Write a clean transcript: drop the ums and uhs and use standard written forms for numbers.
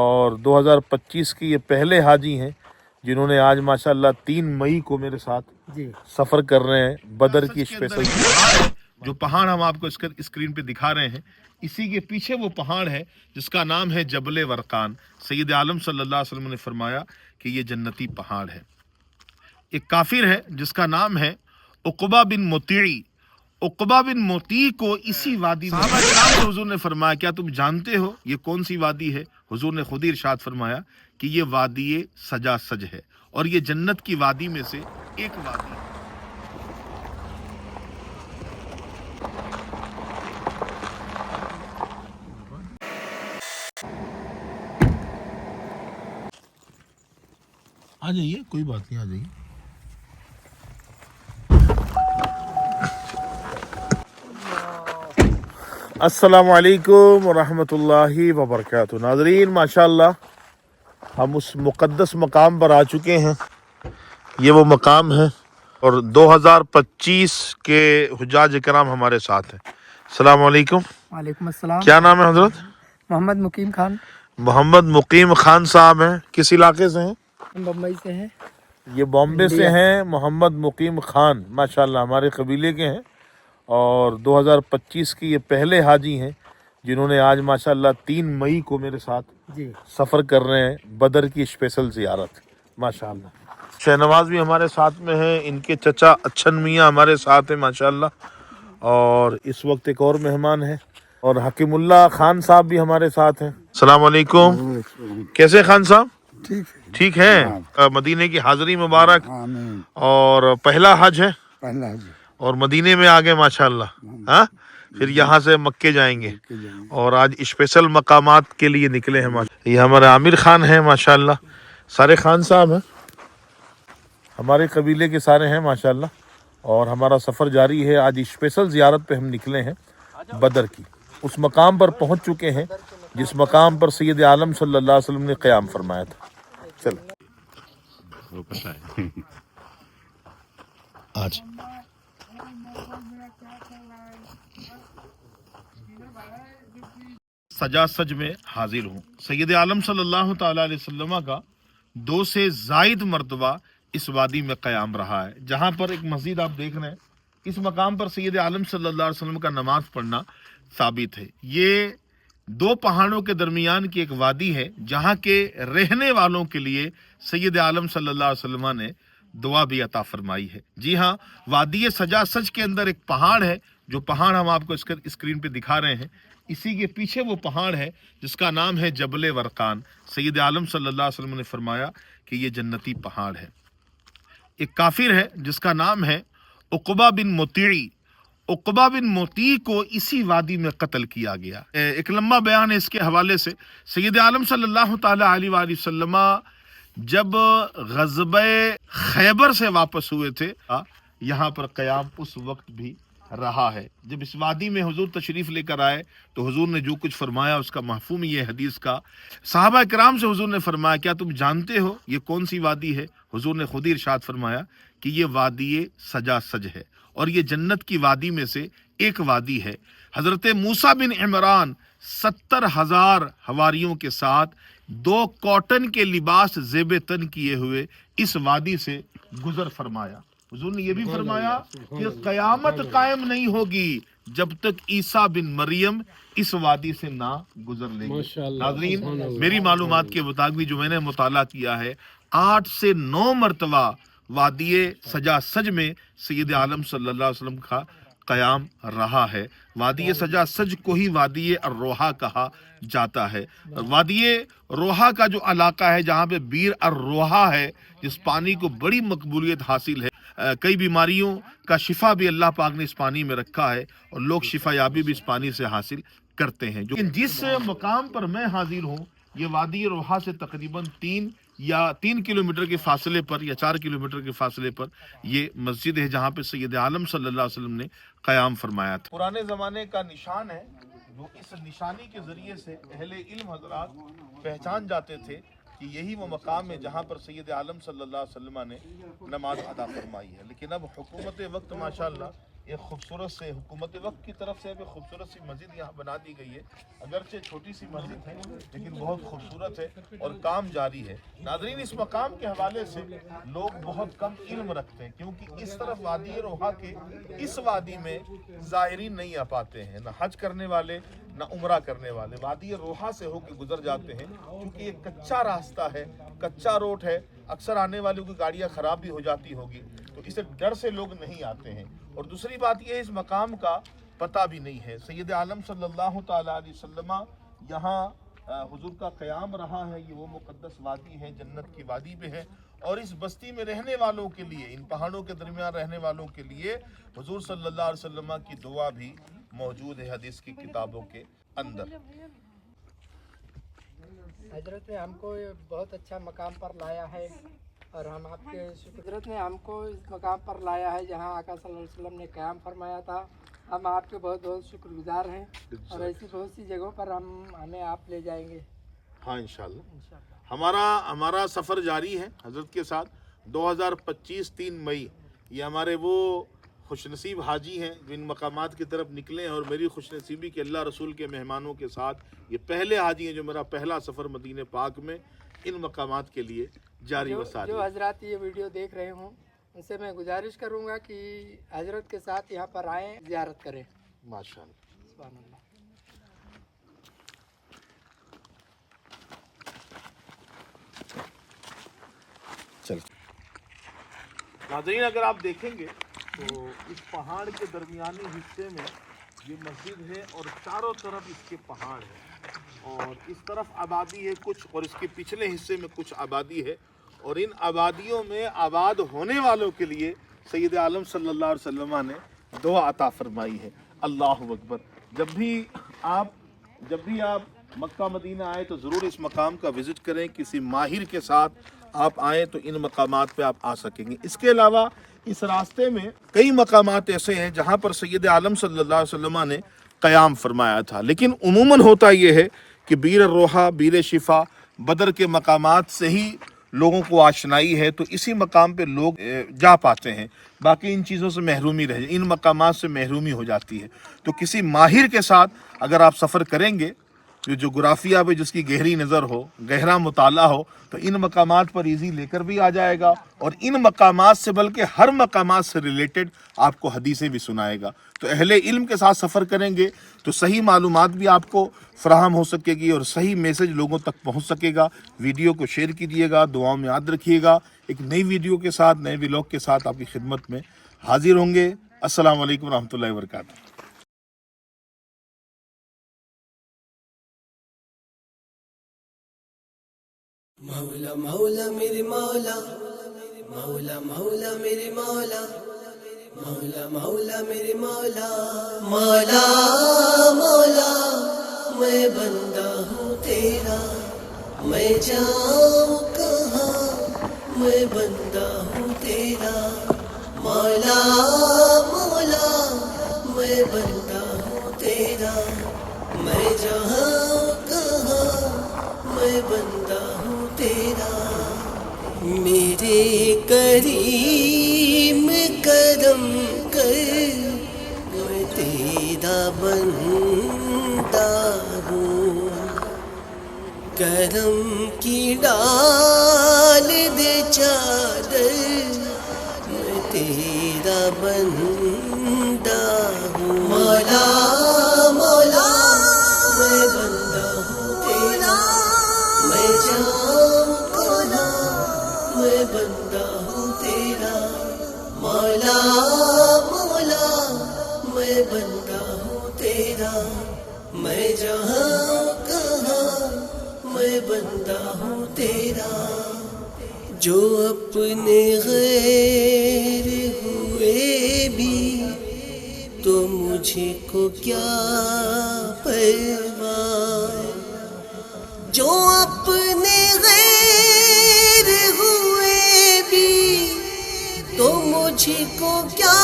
اور 2025 کی یہ پہلے حاجی ہیں جنہوں نے آج ماشاءاللہ 3 مئی کو میرے ساتھ سفر کر رہے ہیں بدر کی اسپیشل جو پہاڑ ہم آپ کو اسکرین پہ دکھا رہے ہیں، اسی کے پیچھے وہ پہاڑ ہے جس کا نام ہے جبل ورقان۔ سید عالم صلی اللہ علیہ وسلم نے فرمایا کہ یہ جنتی پہاڑ ہے۔ ایک کافر ہے جس کا نام ہے عقبہ بن مطیع۔ عقبہ بن مطیع کو اسی وادی میں صحابہ کرام سے حضور نے فرمایا کیا تم جانتے ہو یہ کون سی وادی ہے؟ حضور نے خود ہی ارشاد فرمایا کہ یہ وادی سجا سج ہے اور یہ جنت کی وادی میں سے ایک وادی ہے۔ آ جائیے، کوئی بات نہیں، آ جائیے۔ السلام علیکم ورحمۃ اللہ وبرکاتہ۔ ناظرین، ماشاءاللہ ہم اس مقدس مقام پر آ چکے ہیں۔ یہ وہ مقام ہے اور 2025 کے حجاج کرام ہمارے ساتھ ہیں۔ السلام علیکم۔ وعلیکم السلام۔ کیا نام ہے حضرت؟ محمد مقیم خان۔ محمد مقیم خان صاحب ہیں۔ کس علاقے سے ہیں؟ ہم بمبئی سے ہیں۔ یہ بامبے سے ہیں محمد مقیم خان، ماشاءاللہ ہمارے قبیلے کے ہیں، اور 2025 کی یہ پہلے حاجی ہیں جنہوں نے آج ماشاءاللہ 3 مئی کو میرے ساتھ سفر کر رہے ہیں بدر کی اسپیشل زیارت۔ ماشاءاللہ شہنواز بھی ہمارے ساتھ میں ہیں، ان کے چچا اچھن میاں ہمارے ساتھ ہیں ماشاءاللہ، اور اس وقت ایک اور مہمان ہیں اور حکیم اللہ خان صاحب بھی ہمارے ساتھ ہیں۔ السلام علیکم۔ کیسے خان صاحب؟ ٹھیک ہے۔ مدینے کی حاضری مبارک، اور پہلا حج ہے اور مدینے میں آگے ماشاءاللہ، ہاں پھر یہاں سے مکے جائیں گے، اور آج اسپیشل مقامات کے لیے نکلے ہیں۔ یہ ہمارے عامر خان ہیں ماشاءاللہ، سارے خان صاحب ہیں، ہمارے قبیلے کے سارے ہیں ماشاءاللہ، اور ہمارا سفر جاری ہے۔ آج اسپیشل زیارت پہ ہم نکلے ہیں بدر کی، اس مقام پر پہنچ چکے ہیں جس مقام پر سید عالم صلی اللہ علیہ وسلم نے قیام فرمایا تھا۔ چلو آج سجا سج میں حاضر ہوں۔ سید عالم صلی اللہ تعالی علیہ وسلم کا 2 سے زائد مرتبہ اس وادی میں قیام رہا ہے، جہاں پر ایک مسجد آپ دیکھ رہے ہیں، اس مقام پر سید عالم صلی اللہ علیہ وسلم کا نماز پڑھنا ثابت ہے۔ یہ 2 پہاڑوں کے درمیان کی ایک وادی ہے جہاں کے رہنے والوں کے لیے سید عالم صلی اللہ علیہ وسلم نے دعا بھی عطا فرمائی ہے۔ جی ہاں، وادی سجا سج کے اندر ایک پہاڑ ہے، جو پہاڑ ہم آپ کو اسکرین پہ دکھا رہے ہیں، اسی کے پیچھے وہ پہاڑ ہے جس کا نام ہے جبل ورقان۔ سید عالم صلی اللہ علیہ وسلم نے فرمایا کہ یہ جنتی پہاڑ ہے۔ ایک کافر ہے جس کا نام ہے عقبہ بن مطیع۔ عقبہ بن مطیع کو اسی وادی میں قتل کیا گیا۔ ایک لمبا بیان ہے اس کے حوالے سے۔ سید عالم صلی اللہ تعالی علیہ وآلہ وسلم جب غزوہ خیبر سے واپس ہوئے تھے، یہاں پر قیام اس وقت بھی رہا ہے۔ جب اس وادی میں حضور تشریف لے کر آئے تو حضور نے جو کچھ فرمایا اس کا مفہوم یہ حدیث کا۔ صحابہ کرام سے حضور نے فرمایا کیا تم جانتے ہو یہ کون سی وادی ہے؟ حضور نے خود ہی ارشاد فرمایا کہ یہ وادی سجا سج ہے اور یہ جنت کی وادی میں سے ایک وادی ہے۔ حضرت موسیٰ بن عمران 70,000 حواریوں کے ساتھ 2 کاٹن کے لباس زیب تن کیے ہوئے اس وادی سے گزر فرمایا۔ حضور نے یہ بھی فرمایا کہ قیامت قائم نہیں ہوگی جب تک عیسیٰ بن مریم اس وادی سے نہ گزر لیں گے۔ ناظرین، میری معلومات کے مطابق جو میں نے مطالعہ کیا ہے، 8 سے 9 مرتبہ وادی سجا سج میں سید عالم صلی اللہ علیہ وسلم کا قیام رہا ہے۔ وادی سجا سج کو ہی وادی الروحا کہا جاتا ہے۔ وادی روحا کا جو علاقہ ہے جہاں پہ بیر الروحا ہے، جس پانی کو بڑی مقبولیت حاصل ہے، کئی بیماریوں کا شفا بھی اللہ پاک نے اس پانی میں رکھا ہے، اور لوگ شفا یابی بھی اس پانی سے حاصل کرتے ہیں۔ جس مقام پر میں حاضر ہوں، یہ وادی روحا سے تقریباً 3 کلومیٹر کے فاصلے پر یا 4 کلومیٹر کے فاصلے پر یہ مسجد ہے جہاں پہ سید عالم صلی اللہ علیہ وسلم نے قیام فرمایا تھا۔ پرانے زمانے کا نشان ہے، جو اس نشانی کے ذریعے سے اہل علم حضرات پہچان جاتے تھے کہ یہی وہ مقام ہے جہاں پر سید عالم صلی اللہ علیہ وسلم نے نماز ادا فرمائی ہے۔ لیکن اب حکومت وقت ماشاءاللہ ایک خوبصورت سے حکومت وقت کی طرف سے بھی خوبصورت سی مسجد یہاں بنا دی گئی ہے. اگرچہ چھوٹی سی مسجد ہے لیکن بہت خوبصورت ہے اور کام جاری ہے. ناظرین اس مقام کے حوالے سے لوگ بہت کم علم رکھتے ہیں کیونکہ اس طرف وادی روحا کے اس وادی میں زائرین نہیں آ پاتے ہیں, نہ حج کرنے والے نہ عمرہ کرنے والے. وادی روحا سے ہو کے گزر جاتے ہیں کیونکہ یہ کچا راستہ ہے, کچا روڈ ہے, اکثر آنے والوں کی گاڑیاں خراب بھی ہو جاتی ہوگی, تو اس ڈر سے لوگ نہیں آتے ہیں. اور دوسری بات یہ ہے اس مقام کا پتہ بھی نہیں ہے. سید عالم صلی اللہ تعالیٰ علیہ وسلم یہاں حضور کا قیام رہا ہے. یہ وہ مقدس وادی ہے, جنت کی وادی میں ہے, اور اس بستی میں رہنے والوں کے لیے, ان پہاڑوں کے درمیان رہنے والوں کے لیے حضور صلی اللہ علیہ وسلم کی دعا بھی موجود ہے حدیث کی کتابوں کے اندر. حضرت نے ہم کو یہ بہت اچھا مقام پر لایا ہے اور ہم آپ کے حضرت نے ہم کو اس مقام پر لایا ہے جہاں آقا صلی اللہ علیہ وسلم نے قیام فرمایا تھا. ہم آپ کے بہت بہت شکر گزار ہیں اور ایسی بہت سی جگہوں پر ہمیں آپ لے جائیں گے. ہاں انشاءاللہ. ہمارا سفر جاری ہے حضرت کے ساتھ. 2025 3 مئی یہ ہمارے وہ خوش نصیب حاجی ہیں جو ان مقامات کی طرف نکلے ہیں, اور میری خوش نصیبی کہ اللہ رسول کے مہمانوں کے ساتھ یہ پہلے حاجی ہیں جو میرا پہلا سفر مدینہ پاک میں ان مقامات کے لیے جاری و ساری. جو حضرات یہ ویڈیو دیکھ رہے ہوں ان سے میں گزارش کروں گا کہ حضرت کے ساتھ یہاں پر آئیں, زیارت کریں. ماشاءاللہ. سبحان اللہ. چل ناظرین اگر آپ دیکھیں گے تو اس پہاڑ کے درمیانی حصے میں یہ مسجد ہے اور چاروں طرف اس کے پہاڑ ہے, اور اس طرف آبادی ہے کچھ, اور اس کے پچھلے حصے میں کچھ آبادی ہے, اور ان آبادیوں میں آباد ہونے والوں کے لیے سید عالم صلی اللہ علیہ وسلم نے دعا عطا فرمائی ہے. اللہ اکبر. جب بھی آپ مکہ مدینہ آئے تو ضرور اس مقام کا وزٹ کریں. کسی ماہر کے ساتھ آپ آئیں تو ان مقامات پہ آپ آ سکیں گے. اس کے علاوہ اس راستے میں کئی مقامات ایسے ہیں جہاں پر سید عالم صلی اللہ علیہ وسلم نے قیام فرمایا تھا, لیکن عموماً ہوتا یہ ہے کہ بیر روحا, بیر شفا, بدر کے مقامات سے ہی لوگوں کو آشنائی ہے, تو اسی مقام پہ لوگ جا پاتے ہیں. باقی ان چیزوں سے محرومی رہ ان مقامات سے محرومی ہو جاتی ہے. تو کسی ماہر کے ساتھ اگر آپ سفر کریں گے جو جغرافیہ پہ جس کی گہری نظر ہو, گہرا مطالعہ ہو, تو ان مقامات پر ایزی لے کر بھی آ جائے گا, اور ان مقامات سے بلکہ ہر مقامات سے ریلیٹڈ آپ کو حدیثیں بھی سنائے گا. تو اہل علم کے ساتھ سفر کریں گے تو صحیح معلومات بھی آپ کو فراہم ہو سکے گی اور صحیح میسج لوگوں تک پہنچ سکے گا. ویڈیو کو شیئر کیجیے گا, دعاؤں میں یاد رکھیے گا. ایک نئی ویڈیو کے ساتھ, نئے ولاگ کے ساتھ آپ کی خدمت میں حاضر ہوں گے. السلام علیکم ورحمۃ اللہ وبرکاتہ. مولا مولا میرے مولا, مولا مولا میرے مولا, مولا مولا میرے مولا, مولا مولا میں بندہ ہوں تیرا, میں جاؤں کہاں, میں بندہ ہوں تیرا. مولا مولا میں بندہ ہوں تیرا, میں جاؤں کہاں, میں بندہ ہوں تیرا. میرے کریم کرم کر, میں تیرا بندہ ہوں. کرم کی ڈال دے چادر, میں تیرا بندہ ہوں. مولا مولا میں بندہ ہوں تیرا, میں جاؤں کہاں, میں بندہ ہوں تیرا. مولا مولا میں بندہ ہوں تیرا, میں جہاں کہاں, میں بندہ ہوں تیرا. جو اپنے غیر ہوئے بھی تو مجھے کو کیا پرواہ, جو اپنے غیر ہوئے بھی تو مجھے کو کیا